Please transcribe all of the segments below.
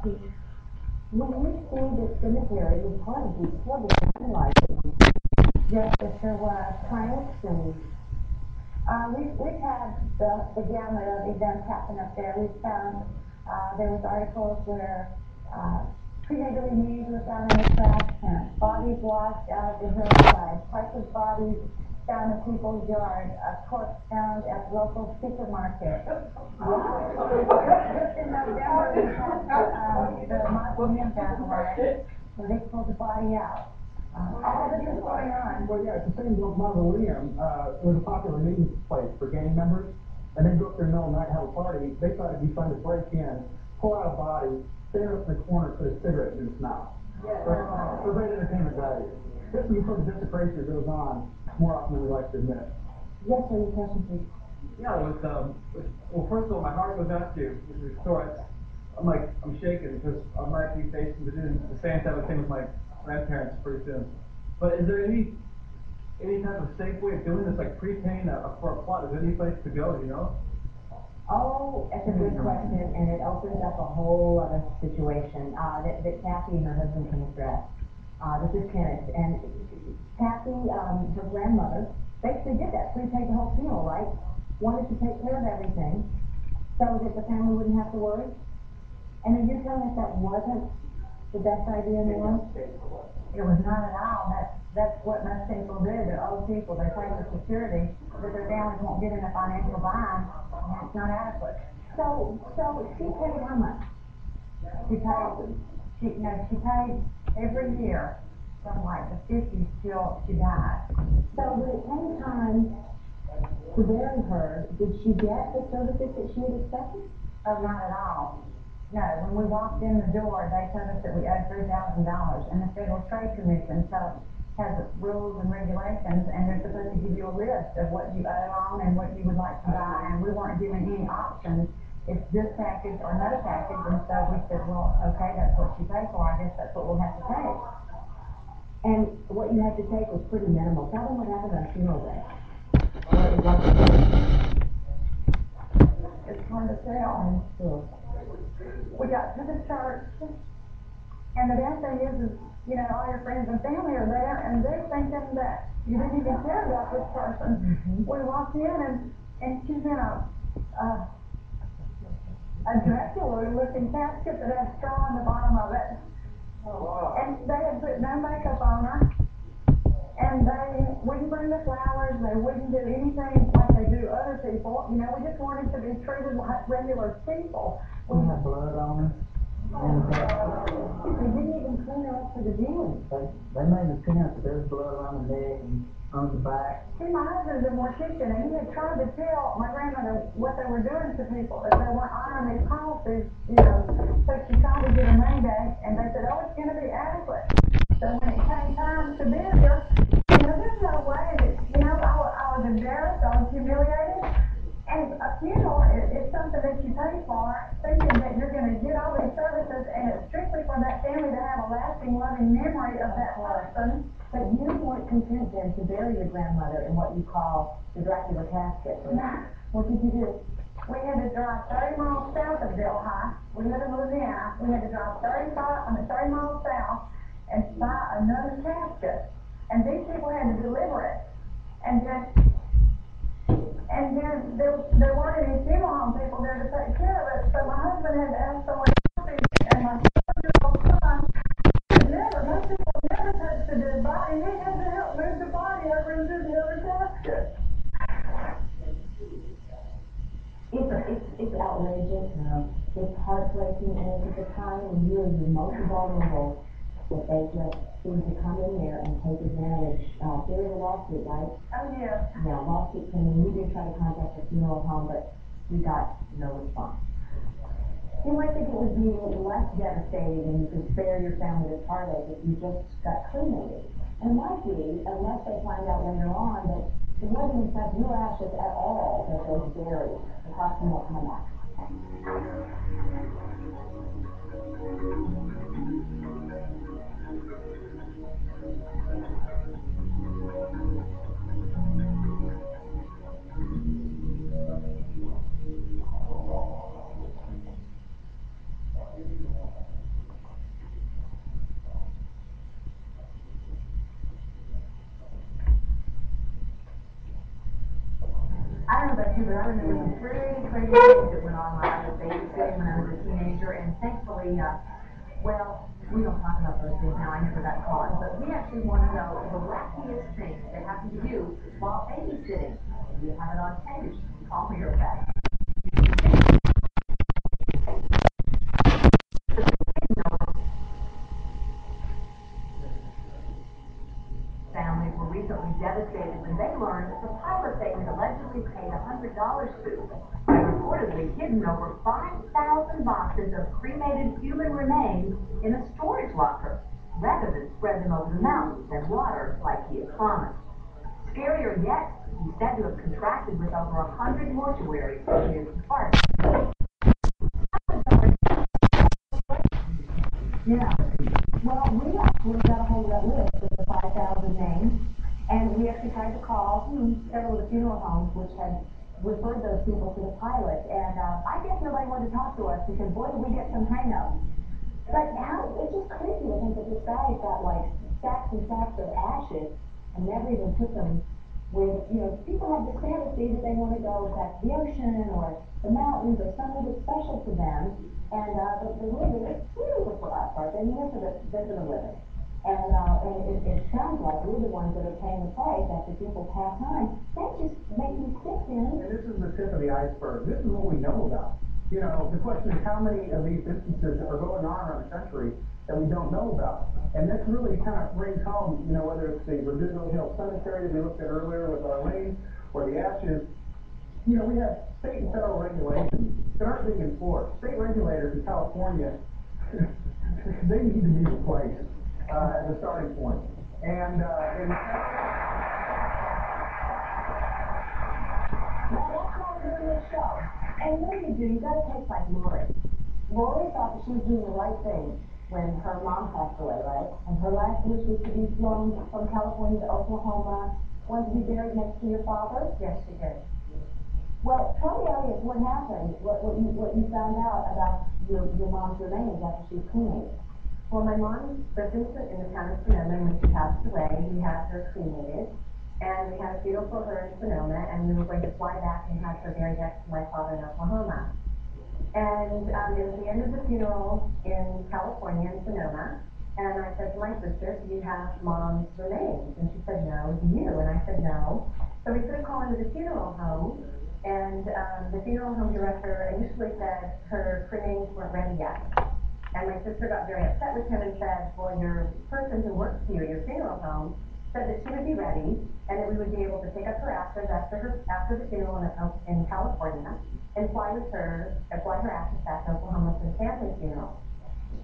When we see the cemetery, we part of these horrible vandalizing, just as there were pranks and we've had the gamut of events happen up there. We've found there was articles where prenatal needs were found in the trash can, bodies washed out of the hillside, priceless bodies found in people's yard, a corpse found at the local supermarket. Just in November, we had the mausoleum vandalized, where they pulled the body out. All this is going on. Well, yeah, it's the same mausoleum. It was a popular meeting place for gang members, and they'd go up there in the middle of the night and have a party. They thought it'd be fun to break in, pull out a body, stand up in the corner, put a cigarette in his mouth. For great entertainment value. This is sort of desecration that goes on more often than we like to admit. Yes, sir, your question, please. Yeah, well, first of all, my heart goes out to you with your story. I'm shaking because I might be facing doing the same type of thing with my grandparents pretty soon. But is there any type of safe way of doing this, like prepaying for a plot? Is there any place to go, you know? Oh, that's a good question, and it opens up a whole other situation that Kathy and her husband can address. This is Kenneth, and Kathy, her grandmother, basically did that, prepaid the whole funeral, right? Wanted to take care of everything so that the family wouldn't have to worry. And then you're telling us that wasn't the best idea in the world? It was not at all. That's what most people do. The old people, they pay for security, but their families won't get in a financial bind, and it's not adequate. So she paid how much? She paid every year from like the 50s till she died. So when it came time to bury her, did she get the services that she had expected? Oh, not at all. No, when we walked in the door, they told us that we owed $3,000, and the Federal Trade Commission has rules and regulations, and they're supposed to give you a list of what you owe on and what you would like to buy, and we weren't given any options. It's this package or no package, and so we said, well, okay, that's what she paid for. I guess that's what we'll have to take. And what you had to take was pretty minimal. Tell them what happened on funeral day. It's hard to tell. Sure. We got to the church, and the bad thing is, all your friends and family are there, and they're thinking that you didn't even care about this person. Mm-hmm. We walked in, and she's in a Dracula-looking casket that had straw on the bottom of it. Oh, wow. And they had put no makeup on her, and they wouldn't bring the flowers, they wouldn't do anything like they do other people. We just wanted to be treated like regular people. We had blood on her. They didn't even clean her up for the viewing. They made us clean up. There was blood on the neck and on the back. See, my husband's a mortician, and he had tried to tell my grandmother what they were doing to people, if they weren't honoring these policies, So she tried to get a money back, and they said, oh, it's going to be adequate. So when it came time to bury her, there's no way that, I was embarrassed, I was humiliated. And a funeral is something that you pay for, thinking that you're going to get all these services, and it's strictly for that family to have a lasting, loving memory of that person. But you weren't content then to bury your grandmother in what you call the Dracula casket. What did you do? We had to drive 30 miles south of Delhi. We live in Louisiana. We had to drive 30 miles south and buy another casket. And these people had to deliver it. And then there weren't any funeral home people there to take care of it. So my husband had to ask someone else, and my 4-year-old son most people never touched the dead body. He had to help move the body over into the other casket. It's outrageous. It's heartbreaking, and it's at the time when you're the most vulnerable that they just seem to come in there and take advantage. There is a lawsuit, right? Oh, yeah. Yeah, lawsuit pending. We did try to contact the funeral home, but we got no response. You might think it would be less devastating and you could spare your family the heartache if you just got cremated. And it might be, unless they find out later on that it wasn't in fact your ashes at all that they buried. The person won't come back. but I remember some pretty crazy things that went on when I was babysitting when I was a teenager, and thankfully, well, we don't talk about those things now. I never got caught, but we actually want to know the wackiest things that happened to you while babysitting. You have it on tape. Call me your back. Families were recently devastated when they learned that the pilot they had allegedly paid $100 to had reportedly hidden over 5,000 boxes of cremated human remains in a storage locker, rather than spread them over the mountains and water like he had promised. Scarier yet, he's said to have contracted with over 100 mortuaries in his department. Yeah. Well, we actually got a hold of that list of the 5,000 names, and we actually tried to call several of the funeral homes which had referred those people to the pilot, and I guess nobody wanted to talk to us because, boy, did we get some hang-ups. But how, it's just crazy to think that this guy's got, like, stacks and stacks of ashes and never even took them with, people have this fantasy that they want to go back to the ocean or the mountains or somewhere that's special to them. And the living, it's true for us, right? I mean, they're for the living. And it sounds like we're the ones that are paying the price after people pass on. That just makes me sick, man. And this is the tip of the iceberg. This is what we know about. The question is how many of these instances are going on around the country that we don't know about. And this really kind of brings home, whether it's the Verdugo Hill Cemetery that we looked at earlier with Arlene, or the ashes. We have state and federal regulations that aren't being enforced. State regulators in California, they need to be replaced as a starting point. And Now, that's why we're doing this show. And what you gotta take like Lori. Lori thought that she was doing the right thing when her mom passed away, right? And her last wish was to be flown from California to Oklahoma, wanted to be buried next to your father. Yes, she did. Well, tell the audience what happened, what you found out about your mom's remains after she was cremated. Well, my mom lived in the town of Sonoma, and when she passed away, we had her cremated, and we had a funeral for her in Sonoma, and we were going to fly back and have her buried next to my father in Oklahoma. And it was the end of the funeral in California, in Sonoma, and I said to my sister, do you have mom's remains? And she said, no, do you? And I said, no. So we put a call into the funeral home, and the funeral home director initially said her remains weren't ready yet. And my sister got very upset with him and said, well, your person who works for you, your funeral home, said that she would be ready and that we would be able to pick up her ashes after the funeral in California and fly her ashes back to Oklahoma for the family funeral.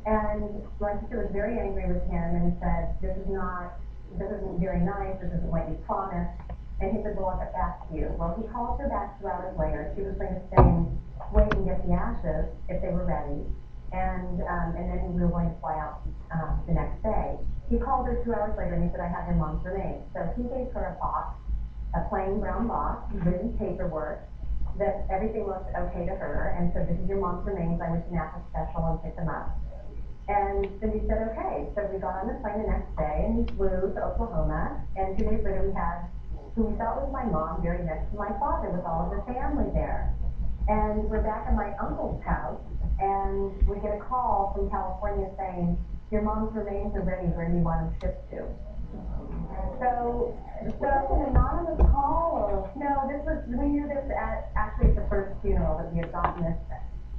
And my sister was very angry with him and said, this isn't very nice, this isn't what you promised. And he said, well, I'll get back to you. Well, he called her back 2 hours later. She was going to stay and wait and get the ashes if they were ready. And then we were going to fly out the next day. He called her 2 hours later and he said, I have your mom's remains. So he gave her a box, a plain brown box, written paperwork, that everything looked okay to her, and said, this is your mom's remains, I went to Napa Special and picked them up. And Cindy said, okay. So we got on the plane the next day and we flew to Oklahoma, and 2 days later we had who we thought was my mom buried next to my father with all of the family there. And we're back at my uncle's house, and we get a call from California saying, your mom's remains are ready, where do you want them shipped to? So an anonymous call, or? No, we knew this actually at the first funeral that we had gotten this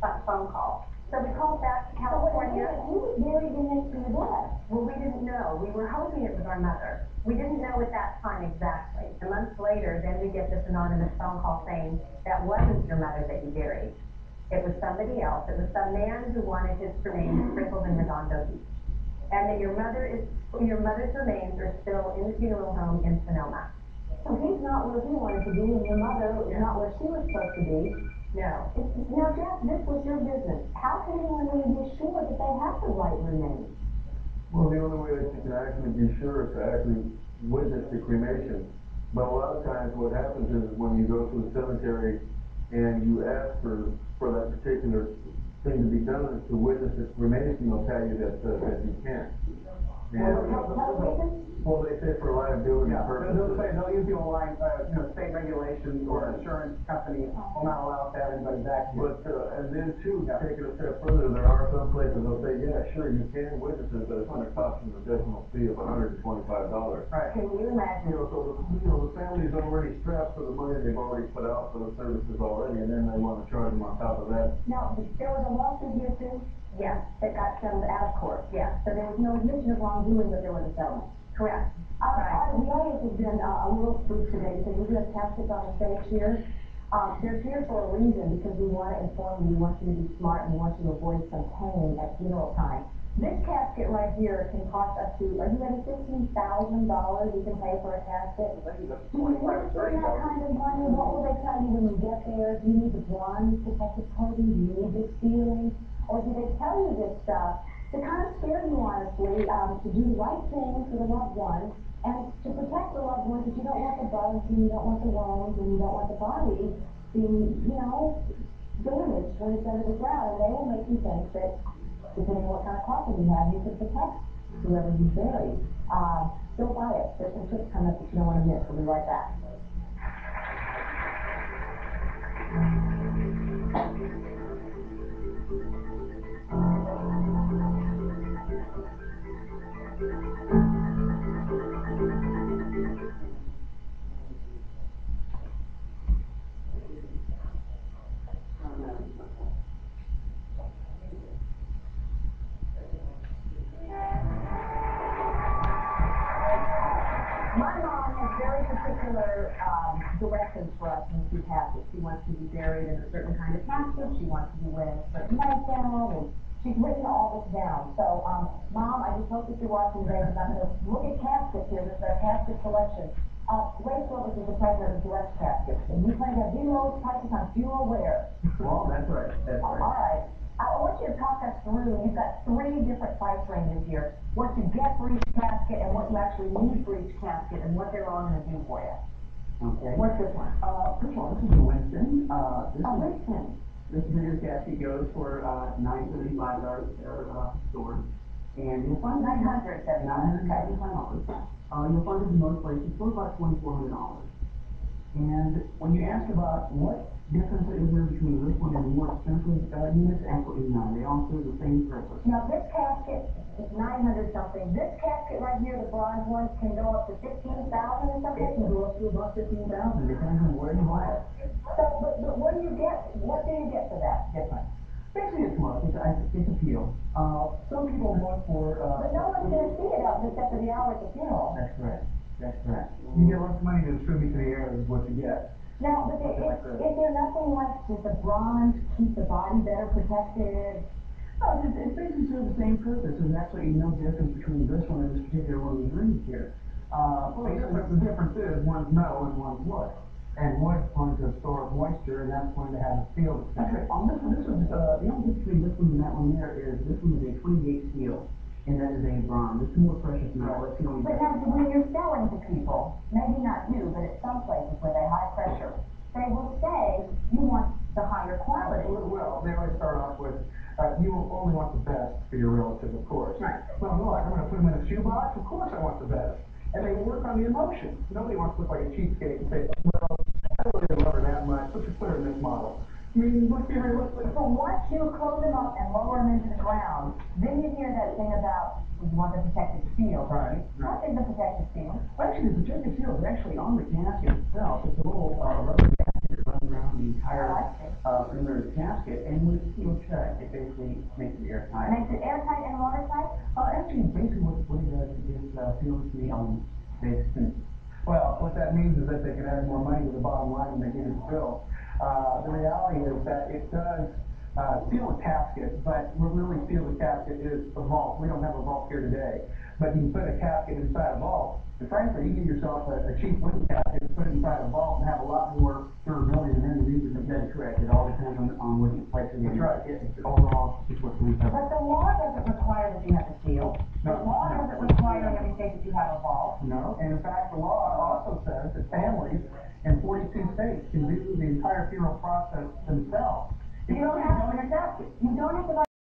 phone call. So we called back to California. Who was buried next to your dad? Well, we didn't know. We were hoping it was our mother. We didn't know at that time exactly. A month later, then we get this anonymous phone call saying, that wasn't your mother that you buried. It was somebody else. It was some man who wanted his remains sprinkled in Redondo Beach. And that your mother's remains are still in the funeral home in Sonoma. So he's not where he wanted to be, and your mother is not where she was supposed to be. No. Now, Jeff, this was your business. How can anyone really be sure that they have the right remains? Well, the only way that you can actually be sure is to actually witness the cremation. But a lot of times what happens is when you go to the cemetery and you ask for that particular thing to be done to witness the cremation, they'll tell you that you can't. Well, they say for liability Yeah, purposes. they'll use the online, state regulations or insurance company will not allow us to have anybody back here. But, and then too, to take it a step further, there are some places they'll say, yeah, sure, you can witness it, but it's gonna cost you an additional fee of $125. Right. Can you imagine? So the family's already strapped for the money they've already put out for the services already, and then they wanna charge them on top of that. Now, there was a lawsuit here too? Yes, that got settled out of court, yes. So there was no admission of wrongdoing, but there was a settlement. Correct. The audience has been a little spooked today because we're doing caskets on the stage here. They're here for a reason because we want to inform you, we want you to be smart, and we want you to avoid some pain at funeral time. This casket right here can cost up to, are you ready, $15,000 you can pay for a casket? Do you want to spend that kind of money? What will they tell you when you get there? Do you need the bronze protective coating? Do you need this ceiling? Or do they tell you this stuff to kind of scare you, honestly, to do the right thing for the loved ones and to protect the loved ones, because you don't want the bugs and you don't want the worms and you don't want the body being, damaged when it's under the ground. And they will make you think that, depending on what kind of coffin you have, you can protect whoever you bury. Don't buy it. There's some tips coming up that you don't want to miss. We'll be right back. My mom has very particular directions for us when she passes. She wants to be buried in a certain kind of casket. She wants to be wearing a certain nightgown, and she's written all this down. So, Mom, I just hope that you're watching today because I'm going to look at caskets here. This is our casket selection. Ray Silvers is the president of Direct Caskets, and we plan to have the lowest prices on funeral wear. Well, that's right, that's right. All right. I want you to talk us through, you've got 3 different price ranges here, what you get for each casket and what you actually need for each casket and what they're all going to do for you. Okay. What's this one? First of all, this is a Winston. Winston. This bigger casket goes for $975 store. And you'll find it $975. $975. You'll find it in most places for about $2,400. And when you ask about what difference is there between this one and the more expensive units, absolutely none. They all serve the same purpose. Now this casket is 900 something. This casket right here, the bronze one, can go up to 15,000 or something? It can go up to about 15,000, depending on where you buy it. So, but what do you get? What do you get for that difference? Basically, it's look. It's a feel. Some people look for. But no one's going to see it up except for the hour at the funeral. That's correct. That's correct. You get less money to distribute to the air is what you get. Now, but is there nothing like does the bronze keep the body better protected? No, it basically serves the same purpose. There's actually no difference between this one and this particular one we read here. Basically, the difference is one's metal and one's wood. And wood's going to store moisture, and that's going to have a steel extent. On this one, the only difference between this one and that one there is this one is a 28 steel, and that is a bronze. It's more precious metal. It's the only But difference. now, when you're selling to people, maybe not you, but at some places where they're high pressure, they will say you want the higher quality. Well, they always start off with, you only want the best for your relative, of course. Right. Well, no, I'm going to put them in a shoebox. Of course I want the best. And they work on the emotion. Nobody wants to look like a cheapskate and say, well, I don't really love her that much. Let's just put her in this model. I mean, let's be realistic. So once you close them up and lower them into the ground, then you hear that thing about you want the protective seal. Right. What is the protective seal? Well, actually, the protective seal is actually on the casket itself. It's a little rubber gasket that runs around the entire perimeter of the casket, and when it's sealed shut, it basically makes it airtight. Makes it airtight and watertight? Actually, basically what it does is seals the elements, basically. Well, what that means is that they can add more money to the bottom line when they get it filled. The reality is that it does seal a casket, but what really seals a casket is a vault. We don't have a vault here today, but you can put a casket inside a vault. And frankly, you get yourself a cheap wooden casket, put it inside a vault, and have a lot more durability than any reason to get it correct. It all depends on what you place it in. That's right. It's overall, it's what we have. But the law doesn't require that you have a seal. The law doesn't require in every state that you have a vault. No, and in fact, the law also says that families in 42 states can do the entire funeral process themselves. You don't have to buy a casket. You don't have to buy